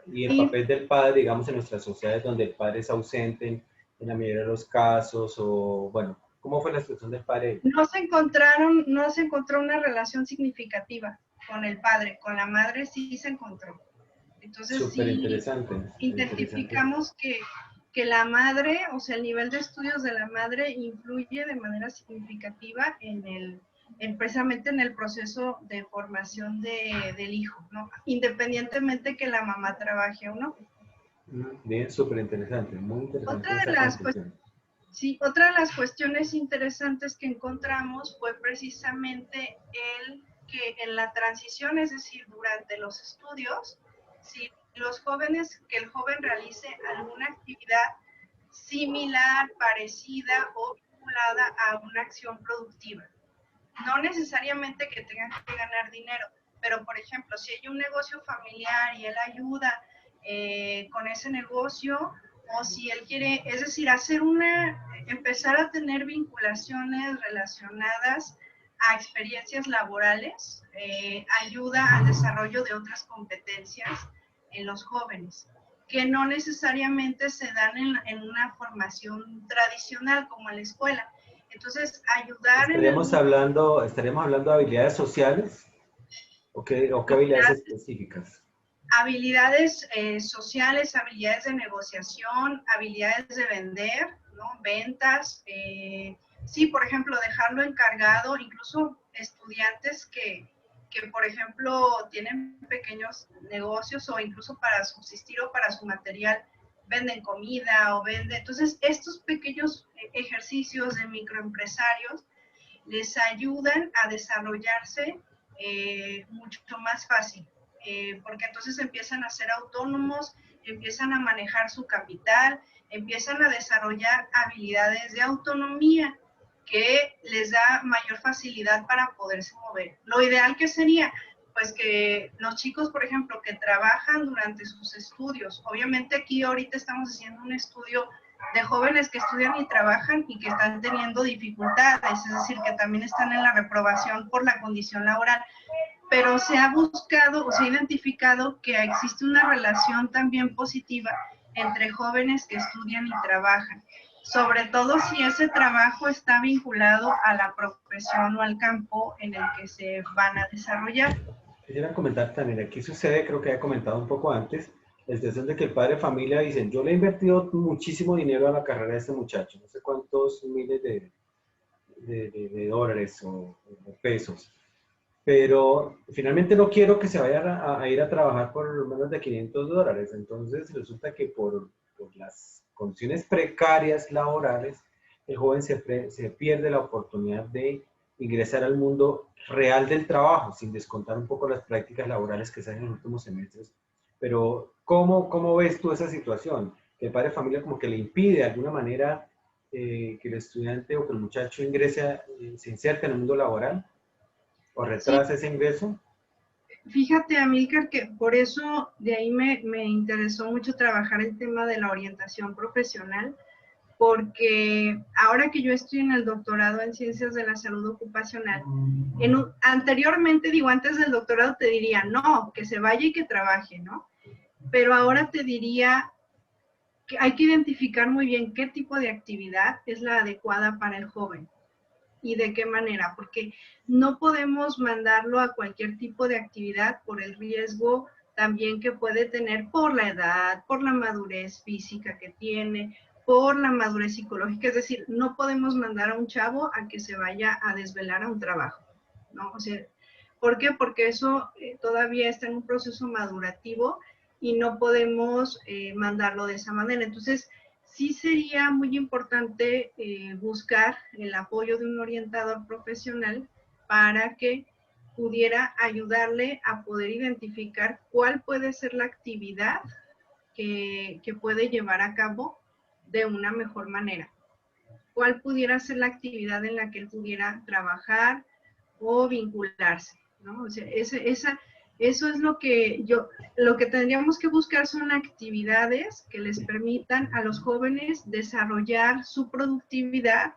y el sí, papel del padre, digamos, en nuestras sociedades donde el padre es ausente en la mayoría de los casos, o bueno, ¿cómo fue la situación del padre? no se encontró una relación significativa con el padre, con la madre sí se encontró. Entonces Súper sí interesante, súper interesante. identificamos que la madre, o sea, el nivel de estudios de la madre influye de manera significativa precisamente en el proceso de formación del hijo, ¿no? Independientemente que la mamá trabaje o no. Bien, súper interesante, muy Otra interesante de esa las conclusión. Sí, otra de las cuestiones interesantes que encontramos fue precisamente el que en la transición, es decir, durante los estudios, si que el joven realice alguna actividad similar, parecida o vinculada a una acción productiva. No necesariamente que tengan que ganar dinero, pero por ejemplo, si hay un negocio familiar y él ayuda con ese negocio, o si él quiere, es decir, empezar a tener vinculaciones relacionadas a experiencias laborales, ayuda al desarrollo de otras competencias en los jóvenes, que no necesariamente se dan en una formación tradicional como en la escuela. Entonces, ayudar en el Estaríamos hablando de habilidades sociales o qué habilidades específicas. habilidades sociales, habilidades de negociación, habilidades de vender, ¿no? Ventas. Sí, por ejemplo, dejarlo encargado, incluso estudiantes por ejemplo, tienen pequeños negocios o incluso para subsistir o para su material venden comida o venden. Entonces, estos pequeños ejercicios de microempresarios les ayudan a desarrollarse mucho más fácil, porque entonces empiezan a ser autónomos, empiezan a manejar su capital, empiezan a desarrollar habilidades de autonomía que les da mayor facilidad para poderse mover. Lo ideal que sería, pues que los chicos, por ejemplo, que trabajan durante sus estudios, obviamente aquí ahorita estamos haciendo un estudio de jóvenes que estudian y trabajan y que están teniendo dificultades, es decir, que también están en la reprobación por la condición laboral, pero se ha buscado o se ha identificado que existe una relación también positiva entre jóvenes que estudian y trabajan, sobre todo si ese trabajo está vinculado a la profesión o al campo en el que se van a desarrollar. Quisiera comentar también, aquí sucede, creo que había comentado un poco antes, la situación de que el padre de familia dice, yo le he invertido muchísimo dinero a la carrera de este muchacho, no sé cuántos miles de dólares o pesos, pero finalmente no quiero que se vaya a ir a trabajar por menos de $500. Entonces resulta que por las condiciones precarias laborales, el joven se pierde la oportunidad de ingresar al mundo real del trabajo, sin descontar un poco las prácticas laborales que se hacen en los últimos semestres. Pero, ¿cómo ves tú esa situación? Que el padre de familia como que le impide de alguna manera que el estudiante o que el muchacho ingrese, se inserte en el mundo laboral o Sí, retrasa ese ingreso. fíjate, Amílcar, que por eso de ahí me interesó mucho trabajar el tema de la orientación profesional, porque ahora que yo estoy en el doctorado en Ciencias de la Salud Ocupacional, anteriormente, digo, antes del doctorado te diría, no, que se vaya y que trabaje, ¿no? Pero ahora te diría que hay que identificar muy bien qué tipo de actividad es la adecuada para el joven y de qué manera, porque no podemos mandarlo a cualquier tipo de actividad por el riesgo también que puede tener por la edad, por la madurez física que tiene, por la madurez psicológica. Es decir, no podemos mandar a un chavo a que se vaya a desvelar a un trabajo, ¿no? O sea, ¿por qué? Porque eso todavía está en un proceso madurativo y no podemos mandarlo de esa manera. Entonces, sí sería muy importante buscar el apoyo de un orientador profesional para que pudiera ayudarle a poder identificar cuál puede ser la actividad que puede llevar a cabo de una mejor manera. Cuál pudiera ser la actividad en la que él pudiera trabajar o vincularse, ¿no? O sea, eso es lo que tendríamos que buscar son actividades que les permitan a los jóvenes desarrollar su productividad,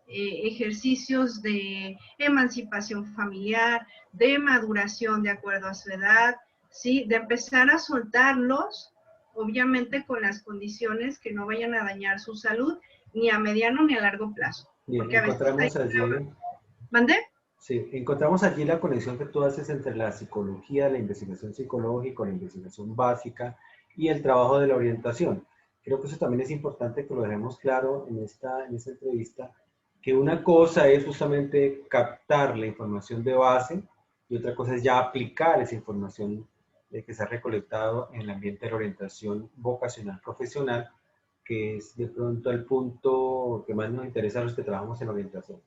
ejercicios de emancipación familiar, de maduración de acuerdo a su edad, ¿sí? De empezar a soltarlos, obviamente con las condiciones que no vayan a dañar su salud, ni a mediano ni a largo plazo. Bien, Porque a veces hay... encontramos allí, ¿Mandé? sí, encontramos allí la conexión que tú haces entre la psicología, la investigación psicológica, la investigación básica y el trabajo de la orientación. Creo que eso también es importante que lo dejemos claro en esta entrevista, que una cosa es justamente captar la información de base y otra cosa es ya aplicar esa información que se ha recolectado en el ambiente de la orientación vocacional profesional, que es de pronto el punto que más nos interesa a los que trabajamos en orientación.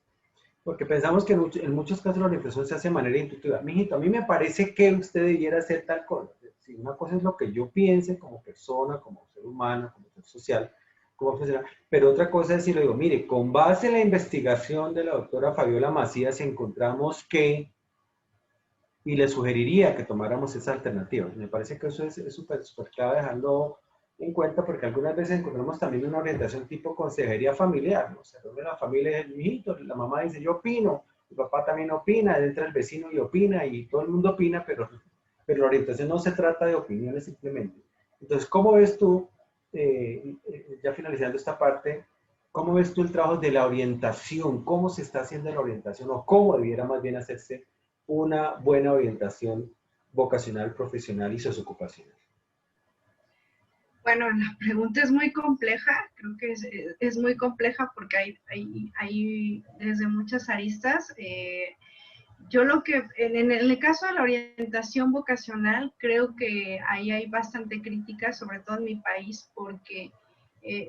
Porque pensamos que en muchos casos la orientación se hace de manera intuitiva. Mijito, a mí me parece que usted debiera hacer tal cosa. Si una cosa es lo que yo piense como persona, como ser humano, como ser social, como profesional, pero otra cosa es si le digo, mire, con base en la investigación de la doctora Fabiola Macías encontramos que, y le sugeriría que tomáramos esa alternativa. Me parece que eso es súper clave dejarlo en cuenta porque algunas veces encontramos también una orientación tipo consejería familiar, ¿no? O sea, donde la familia es el hijito, la mamá dice yo opino, el papá también opina, entra el vecino y opina y todo el mundo opina, pero la orientación no se trata de opiniones simplemente. Entonces, ¿cómo ves tú, ya finalizando esta parte, cómo ves tú el trabajo de la orientación? ¿Cómo se está haciendo la orientación o cómo debiera más bien hacerse una buena orientación vocacional, profesional y sociocupacional? Bueno, la pregunta es muy compleja, creo que es muy compleja porque hay desde muchas aristas. Yo lo que, en el caso de la orientación vocacional, creo que ahí hay bastante crítica, sobre todo en mi país, porque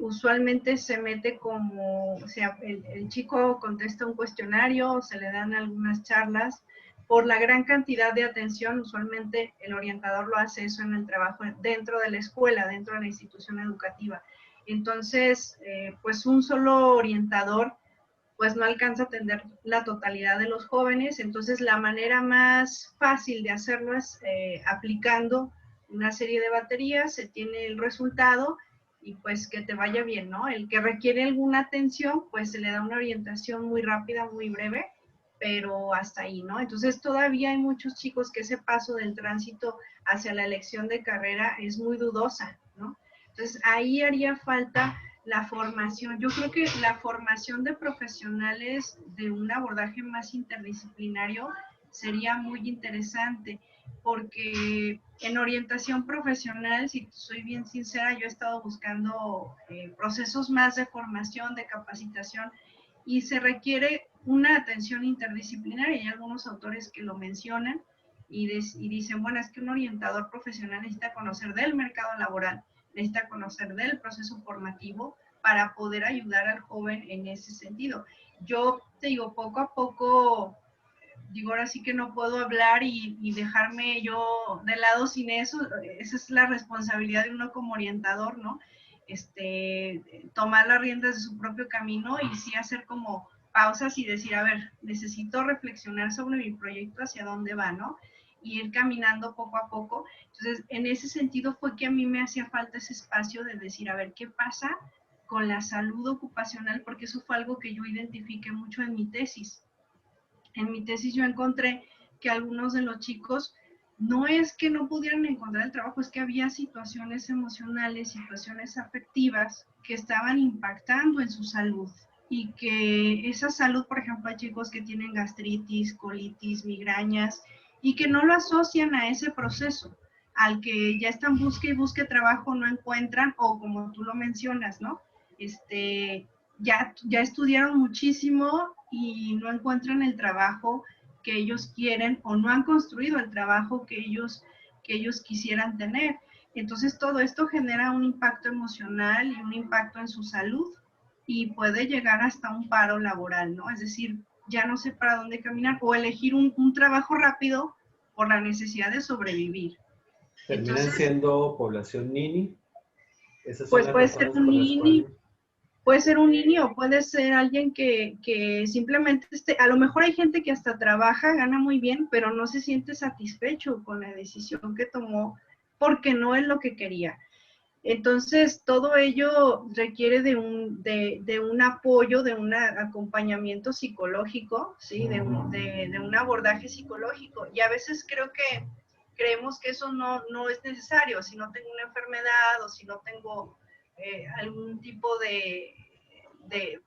usualmente se mete como, o sea, el chico contesta un cuestionario, se le dan algunas charlas, por la gran cantidad de atención, usualmente el orientador lo hace eso en el trabajo dentro de la escuela, dentro de la institución educativa. Entonces, pues un solo orientador pues no alcanza a atender la totalidad de los jóvenes, entonces la manera más fácil de hacerlo es aplicando una serie de baterías, se tiene el resultado y pues que te vaya bien, ¿no? El que requiere alguna atención, pues se le da una orientación muy rápida, muy breve, pero hasta ahí, ¿no? Entonces todavía hay muchos chicos que ese paso del tránsito hacia la elección de carrera es muy dudosa, ¿no? Entonces, ahí haría falta la formación. Yo creo que la formación de profesionales de un abordaje más interdisciplinario sería muy interesante, porque en orientación profesional, si soy bien sincera, yo he estado buscando procesos más de formación, de capacitación, y se requiere una atención interdisciplinaria. Hay algunos autores que lo mencionan y dicen, bueno, es que un orientador profesional necesita conocer del mercado laboral, necesita conocer del proceso formativo para poder ayudar al joven en ese sentido. Yo te digo, poco a poco, digo, ahora sí que no puedo hablar y dejarme yo de lado sin eso. Esa es la responsabilidad de uno como orientador, ¿no? Tomar las riendas de su propio camino y sí hacer como pausas y decir, a ver, necesito reflexionar sobre mi proyecto, hacia dónde va, ¿no? Y ir caminando poco a poco. Entonces, en ese sentido fue que a mí me hacía falta ese espacio de decir, a ver, ¿qué pasa con la salud ocupacional? Porque eso fue algo que yo identifiqué mucho en mi tesis. En mi tesis yo encontré que algunos de los chicos no es que no pudieran encontrar el trabajo, es que había situaciones emocionales, situaciones afectivas que estaban impactando en su salud y que esa salud, por ejemplo, hay chicos que tienen gastritis, colitis, migrañas y que no lo asocian a ese proceso, al que ya están busque y busque trabajo, no encuentran, o como tú lo mencionas, ¿no? Ya estudiaron muchísimo y no encuentran el trabajo que ellos quieren o no han construido el trabajo que ellos quisieran tener. Entonces todo esto genera un impacto emocional y un impacto en su salud y puede llegar hasta un paro laboral, ¿no? Es decir, ya no sé para dónde caminar o elegir un trabajo rápido por la necesidad de sobrevivir. Terminan Entonces, siendo población Nini. Esas son pues las razones por las cuales... puede ser un niño, puede ser alguien que simplemente a lo mejor hay gente que hasta trabaja, gana muy bien, pero no se siente satisfecho con la decisión que tomó porque no es lo que quería. Entonces, todo ello requiere de un apoyo, de un acompañamiento psicológico, ¿sí? De un abordaje psicológico. Y a veces creo que creemos que eso no es necesario. Si no tengo una enfermedad o si no tengo algún tipo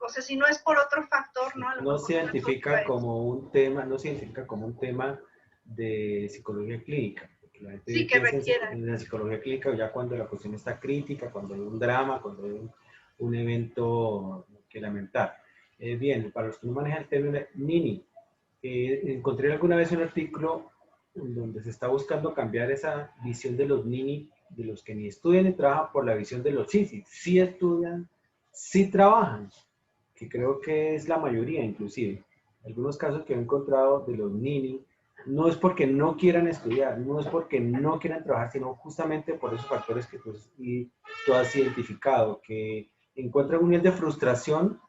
o sea, si no es por otro factor, ¿no? A lo No mejor se no es otra identifica como un tema, no se identifica como un tema de psicología clínica. La gente sí que piensa requiera. en la psicología clínica ya cuando la cuestión está crítica, cuando hay un drama, cuando hay un evento que lamentar. Bien, para los que no manejan el término Nini, encontré alguna vez un artículo donde se está buscando cambiar esa visión de los Nini, de los que ni estudian ni trabajan, por la visión de los sí, sí estudian, sí trabajan, que creo que es la mayoría inclusive. Algunos casos que he encontrado de los Nini, no es porque no quieran estudiar, no es porque no quieran trabajar, sino justamente por esos factores que tú has identificado, que encuentran un nivel de frustración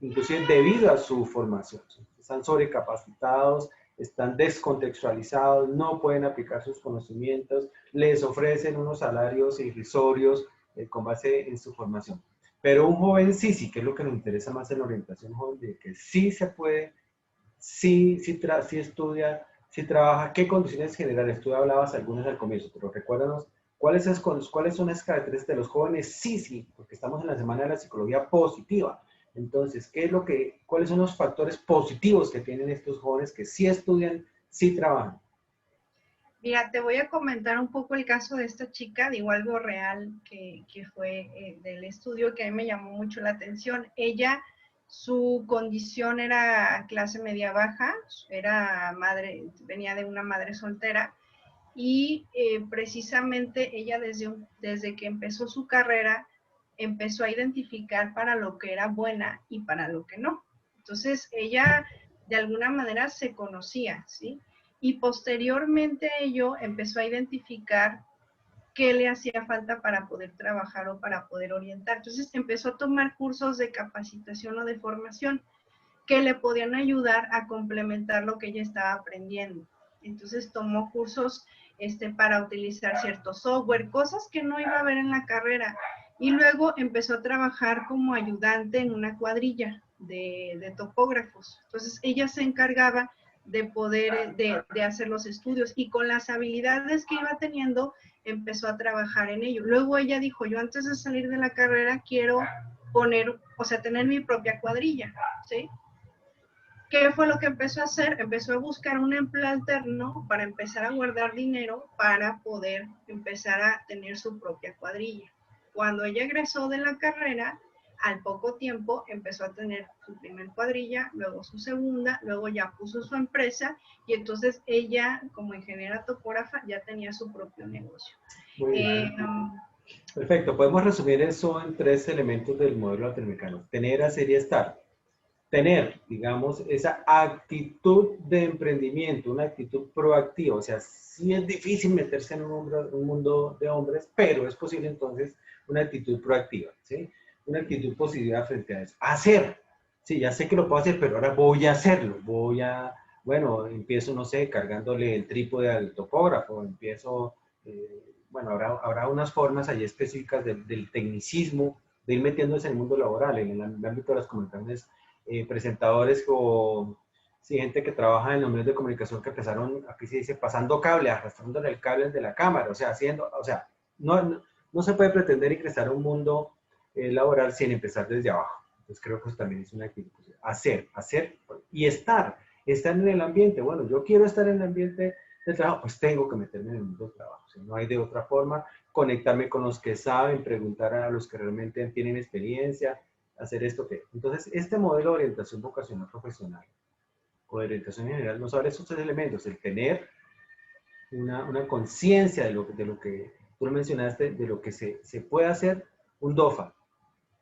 inclusive debido a su formación. Están sobrecapacitados, están descontextualizados, no pueden aplicar sus conocimientos, les ofrecen unos salarios irrisorios con base en su formación. Pero un joven sí, que es lo que nos interesa más en la orientación joven, de que sí se puede, sí estudia, sí trabaja. ¿Qué condiciones generales? Tú hablabas algunas al comienzo, pero recuérdanos cuáles son las características de los jóvenes sí, porque estamos en la semana de la psicología positiva. Entonces, ¿cuáles son los factores positivos que tienen estos jóvenes que sí estudian, sí trabajan? Mira, te voy a comentar un poco el caso de esta chica, digo algo real que fue del estudio que a mí me llamó mucho la atención. Ella, su condición era clase media baja, era madre, venía de una madre soltera y precisamente ella desde que empezó su carrera empezó a identificar para lo que era buena y para lo que no. Entonces ella de alguna manera se conocía, ¿sí? Y posteriormente a ello empezó a identificar qué le hacía falta para poder trabajar o para poder orientar. Entonces empezó a tomar cursos de capacitación o de formación que le podían ayudar a complementar lo que ella estaba aprendiendo. Entonces tomó cursos para utilizar cierto software, cosas que no iba a ver en la carrera. Y luego empezó a trabajar como ayudante en una cuadrilla de topógrafos. Entonces ella se encargaba de poder, de hacer los estudios y con las habilidades que iba teniendo, empezó a trabajar en ello. Luego ella dijo, yo antes de salir de la carrera quiero poner, o sea, tener mi propia cuadrilla, ¿sí? ¿Qué fue lo que empezó a hacer? Empezó a buscar un empleo alterno para empezar a guardar dinero para poder empezar a tener su propia cuadrilla. Cuando ella egresó de la carrera, al poco tiempo empezó a tener su primer cuadrilla, luego su segunda, luego ya puso su empresa y entonces ella, como ingeniera topógrafa, ya tenía su propio negocio. Muy bien. Perfecto, podemos resumir eso en 3 elementos del modelo latinoamericano: tener, hacer y estar. Tener, digamos, esa actitud de emprendimiento, una actitud proactiva. O sea, sí es difícil meterse en un mundo de hombres, pero es posible entonces una actitud proactiva, ¿sí? Una actitud positiva frente a eso. Hacer, sí, ya sé que lo puedo hacer, pero ahora voy a hacerlo. Bueno, empiezo, no sé, cargándole el trípode al topógrafo, empiezo, bueno, habrá unas formas ahí específicas del tecnicismo, de ir metiéndose en el mundo laboral, en el ámbito de las comunicaciones, presentadores o sí, gente que trabaja en los medios de comunicación que empezaron, aquí se dice, pasando cable, arrastrándole el cable de la cámara, o sea, no se puede pretender ingresar a un mundo laboral sin empezar desde abajo. Entonces creo que eso también es una actitud. Hacer y estar en el ambiente. Bueno, yo quiero estar en el ambiente de trabajo, pues tengo que meterme en el mundo del trabajo. O sea, no hay de otra forma. Conectarme con los que saben, preguntar a los que realmente tienen experiencia, hacer esto que. Entonces, este modelo de orientación vocacional profesional o de orientación en general nos habla de esos 3 elementos: el tener una conciencia de lo que tú lo mencionaste, de lo que se puede hacer, un DOFA,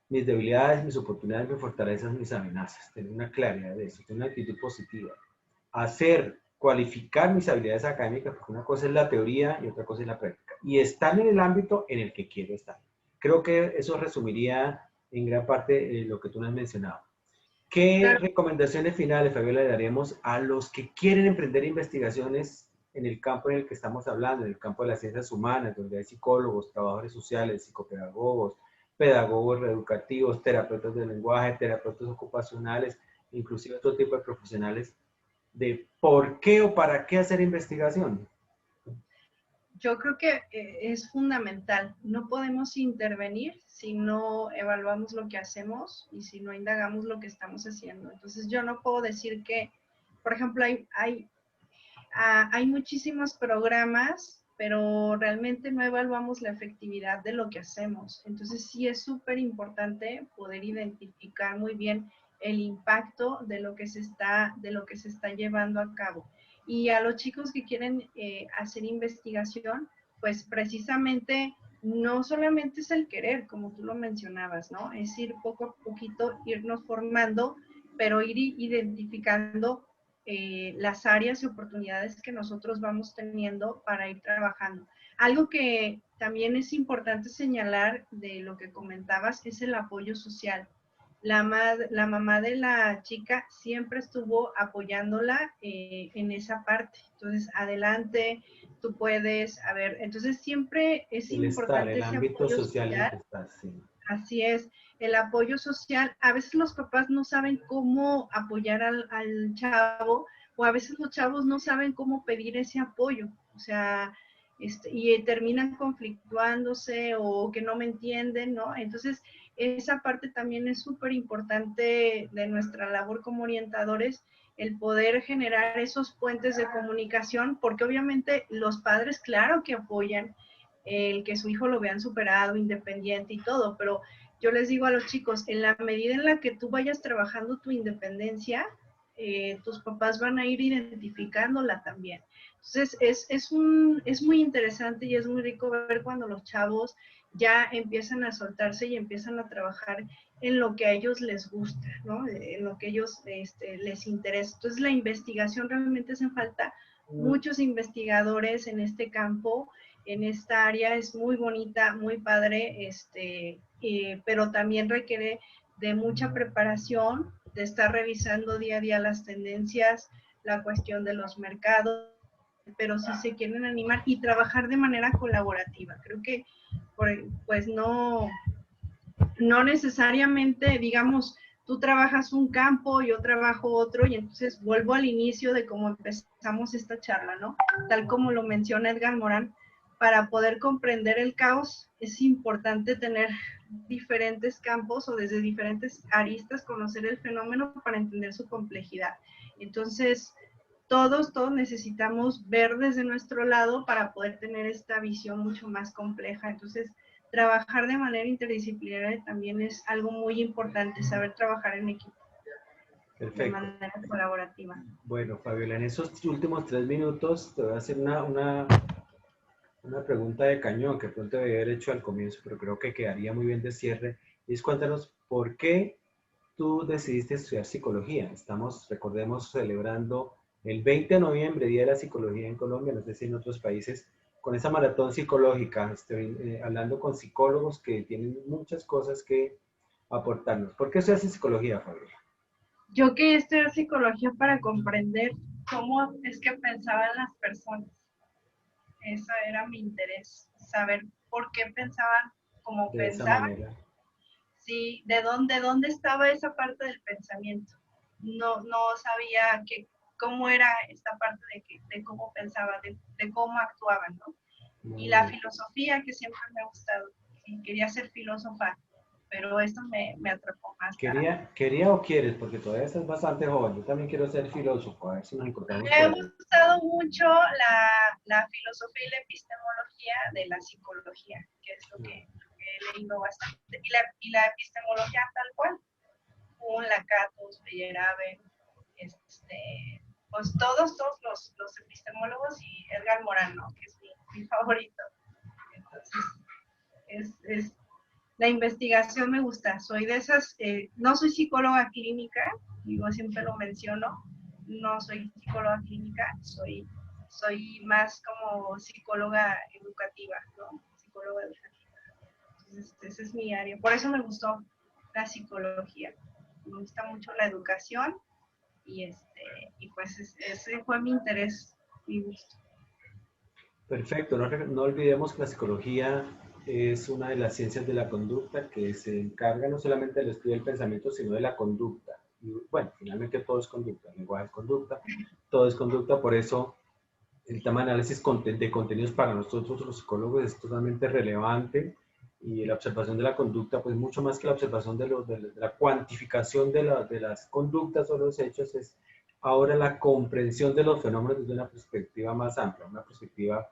mis debilidades, mis oportunidades, mis fortalezas, mis amenazas, tener una claridad de eso, tener una actitud positiva, cualificar mis habilidades académicas, porque una cosa es la teoría y otra cosa es la práctica, y estar en el ámbito en el que quiero estar. Creo que eso resumiría en gran parte lo que tú nos has mencionado. ¿Qué recomendaciones finales, Fabiola, le daremos a los que quieren emprender investigaciones en el campo en el que estamos hablando, en el campo de las ciencias humanas, donde hay psicólogos, trabajadores sociales, psicopedagogos, pedagogos reeducativos, terapeutas del lenguaje, terapeutas ocupacionales, inclusive otro tipo de profesionales, de por qué o para qué hacer investigación? Yo creo que es fundamental. No podemos intervenir si no evaluamos lo que hacemos y si no indagamos lo que estamos haciendo. Entonces yo no puedo decir que, por ejemplo, hay muchísimos programas, pero realmente no evaluamos la efectividad de lo que hacemos. Entonces sí es súper importante poder identificar muy bien el impacto de lo que se está llevando a cabo. Y a los chicos que quieren hacer investigación, pues precisamente no solamente es el querer, como tú lo mencionabas, ¿no? Es ir poco a poquito, irnos formando, pero ir identificando las áreas y oportunidades que nosotros vamos teniendo para ir trabajando. Algo que también es importante señalar de lo que comentabas es el apoyo social. La mamá de la chica siempre estuvo apoyándola en esa parte. Entonces, adelante, tú puedes, a ver, entonces siempre es importante El ese ámbito apoyo social en el social. que estás, sí. Así es, el apoyo social. A veces los papás no saben cómo apoyar al chavo, o a veces los chavos no saben cómo pedir ese apoyo. O sea, y terminan conflictuándose o que no me entienden, ¿no? Entonces, esa parte también es súper importante de nuestra labor como orientadores, el poder generar esos puentes de comunicación, porque obviamente los padres, claro que apoyan el que su hijo lo vean superado, independiente y todo, pero yo les digo a los chicos, en la medida en la que tú vayas trabajando tu independencia, tus papás van a ir identificándola también. Entonces, es muy interesante y es muy rico ver cuando los chavos ya empiezan a soltarse y empiezan a trabajar en lo que a ellos les gusta, ¿no? En lo que a ellos les interesa. Entonces, la investigación realmente hacen falta muchos investigadores en este campo, en esta área. Es muy bonita, muy padre, pero también requiere de mucha preparación, de estar revisando día a día las tendencias, la cuestión de los mercados, pero si se quieren animar y trabajar de manera colaborativa. Creo que pues no necesariamente, digamos, tú trabajas un campo, yo trabajo otro, y entonces vuelvo al inicio de cómo empezamos esta charla, ¿no? Tal como lo menciona Edgar Morán, para poder comprender el caos es importante tener diferentes campos o desde diferentes aristas conocer el fenómeno para entender su complejidad. Entonces, todos necesitamos ver desde nuestro lado para poder tener esta visión mucho más compleja. Entonces, trabajar de manera interdisciplinaria también es algo muy importante, saber trabajar en equipo. Perfecto. De manera colaborativa. Bueno, Fabiola, en esos últimos 3 minutos te voy a hacer una pregunta de cañón que pronto debí haber hecho al comienzo, pero creo que quedaría muy bien de cierre. Y es cuéntanos, ¿por qué tú decidiste estudiar psicología? Estamos, recordemos, celebrando el 20 de noviembre, Día de la Psicología en Colombia, no sé si en otros países, con esa maratón psicológica, hablando con psicólogos que tienen muchas cosas que aportarnos. ¿Por qué estudias psicología, Fabiola? Yo quería estudiar psicología para comprender cómo es que pensaban las personas. Eso era mi interés, saber por qué pensaban como De esa pensaban. manera. Sí, de dónde estaba esa parte del pensamiento. No sabía cómo era esta parte de cómo pensaban, de cómo actuaban, ¿no? Y la filosofía, que siempre me ha gustado. Sí, quería ser filósofa, pero esto me atrapó más. ¿Quería o quieres? Porque todavía estás bastante joven. Yo también quiero ser filósofo. A ver si nos encontramos Me ha por ahí. gustado mucho la filosofía y la epistemología de la psicología, que es lo que he leído bastante. Y la epistemología tal cual, un Lakatos, Feyerabend, pues todos los epistemólogos y Edgar Morin, ¿no? Que es mi favorito. Entonces, la investigación me gusta. Soy de esas, no soy psicóloga clínica, digo, siempre lo menciono, no soy psicóloga clínica, soy más como psicóloga educativa, ¿no? Psicóloga educativa. Entonces, ese es mi área. Por eso me gustó la psicología. Me gusta mucho la educación y pues ese fue mi interés, mi gusto. Perfecto. No olvidemos que la psicología es una de las ciencias de la conducta que se encarga no solamente del estudio del pensamiento, sino de la conducta. Y bueno, finalmente todo es conducta. El lenguaje es conducta, todo es conducta. Por eso el tema de análisis de contenidos para nosotros los psicólogos es totalmente relevante, y la observación de la conducta, pues mucho más que la observación de la cuantificación de las conductas o los hechos, es ahora la comprensión de los fenómenos desde una perspectiva más amplia, una perspectiva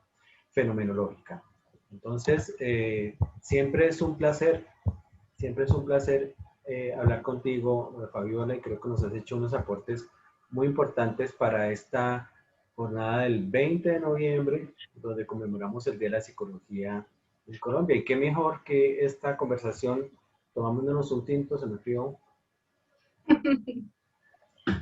fenomenológica. Entonces, siempre es un placer hablar contigo, Fabiola, y creo que nos has hecho unos aportes muy importantes para esta jornada del 20 de noviembre, donde conmemoramos el Día de la Psicología en Colombia. Y qué mejor que esta conversación tomándonos un tinto, se me frío,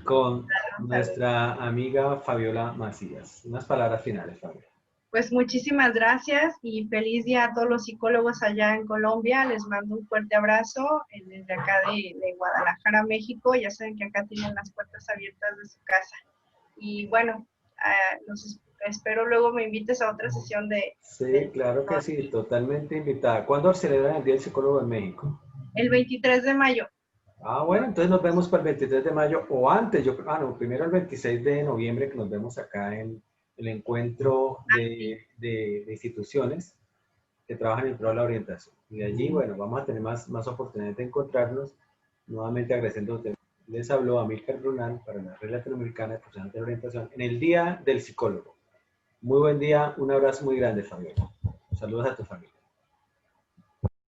con nuestra amiga Fabiola Macías. Unas palabras finales, Fabiola. Pues muchísimas gracias y feliz día a todos los psicólogos allá en Colombia. Les mando un fuerte abrazo desde acá de Guadalajara, México. Ya saben que acá tienen las puertas abiertas de su casa. Y bueno, los espero luego me invites a otra sesión de... Sí, claro que sí, totalmente invitada. ¿Cuándo celebran el Día del Psicólogo en México? El 23 de mayo. Ah, bueno, entonces nos vemos para el 23 de mayo o antes. No, primero el 26 de noviembre que nos vemos acá en el encuentro de instituciones que trabajan en pro de la orientación. Y de allí, bueno, vamos a tener más oportunidades de encontrarnos. Nuevamente agradeciéndote. Les habló Amílcar Brunán para la Red Latinoamericana de Profesionales de la Orientación en el Día del Psicólogo. Muy buen día, un abrazo muy grande, Fabiola. Saludos a tu familia.